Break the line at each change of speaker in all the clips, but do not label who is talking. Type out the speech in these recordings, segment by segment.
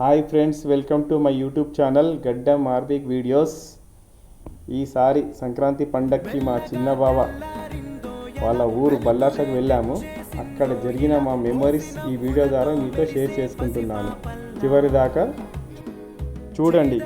Hi friends, welcome to my YouTube channel గడ్డం ఆర్బిక్ videos. ఈసారి సంక్రాంతి పండగకి మా చిన్న బావ వాళ్ళ ఊరు బల్లార్షకు వెళ్ళాము. అక్కడ జరిగిన మా మెమరీస్ ఈ వీడియో ద్వారా మీతో షేర్ చేసుకుంటున్నాను. చివరి దాకా చూడండి.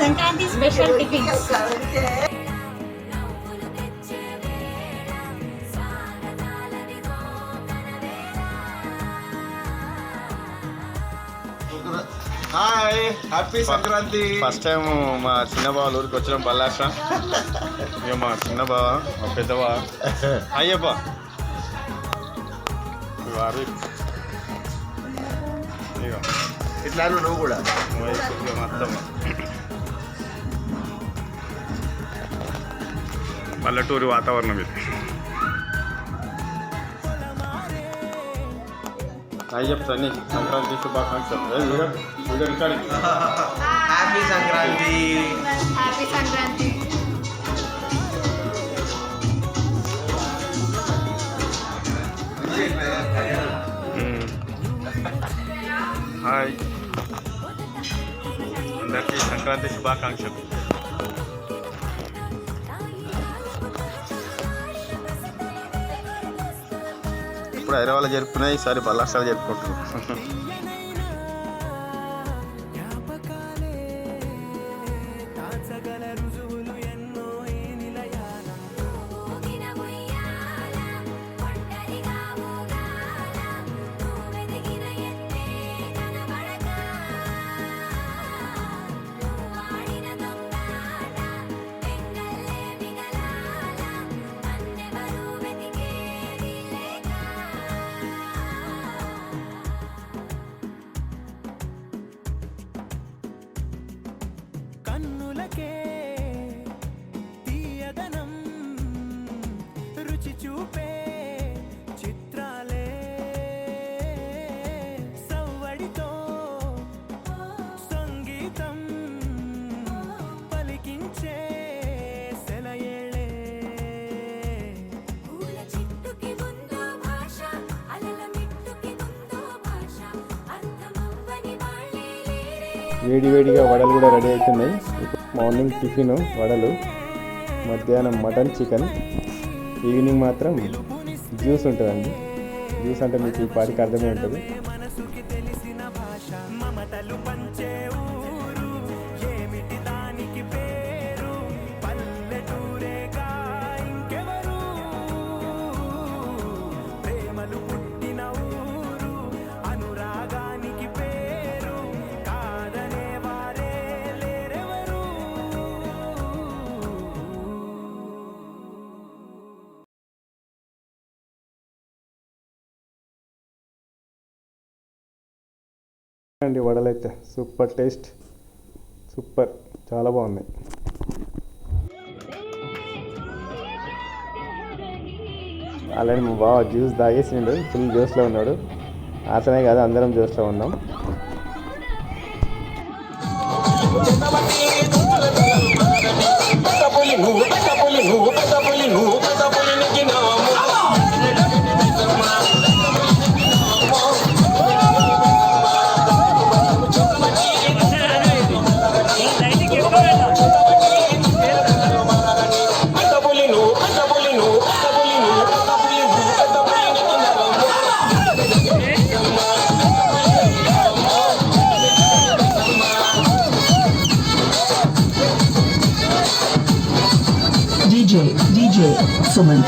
Sankranti special tiffins.
Hi, happy Sankranti.
First time మా చిన్న బావ ఊరికి వచ్చినాం బల్లార్ష. ఇక మా చిన్న బావ మా పెద్ద బావ అయ్యప్ప
ఇట్లా నువ్వు కూడా
మొత్తం పల్లెటూరు వాతావరణం ఇది. అయ్యి చెప్తాను సంక్రాంతి శుభాకాంక్షలు.
Happy Sankranti.
Happy Sankranti.
Hi, అందరికీ సంక్రాంతి శుభాకాంక్షలు. ఇప్పుడు హైదరాబాద్లో జరుపుకున్నాయి, ఈసారి బల్లార్షలో జరుపుకుంటున్నాం.
కన్నులకే తీయదనం రుచి చూపే చిత్రాలే సవ్వడితో సంగీతం పలికించే సెలయేళే. పూల చిట్టుకి ఉందో భాష, అలల మిట్టుకి ఉందో భాష, అర్థమవ్వని వాళ్ళే లేరే.
వేడివేడిగా వడలు కూడా రెడీ అవుతున్నాయి. మార్నింగ్ టిఫిన్ వడలు, మధ్యాహ్నం మటన్ చికెన్, ఈవినింగ్ మాత్రం జ్యూస్ ఉంటుందండి. జ్యూస్ అంటే మీకు ఈ పాటికి అర్థమే ఉంటుంది.
మనసుకి తెలిసిన భాష, మమతలు పంచే ఊరు, ఏమిటి దానికి పేరు, పల్లెటూరేగా ఇంకెవరు, ప్రేమలు పుట్టిన ఊరు, అనురాగానికి పేరు, కాదనే వారే లేరెవరు.
అండి వడలు అయితే సూపర్ టేస్ట్, సూపర్, చాలా బాగున్నాయి. అలానే మా బావ జ్యూస్ తాగేసిండు, ఫుల్ జ్యూస్లో ఉన్నాడు. అతనే కాదు, అందరం జ్యూస్లో ఉన్నాం.
DJ Suman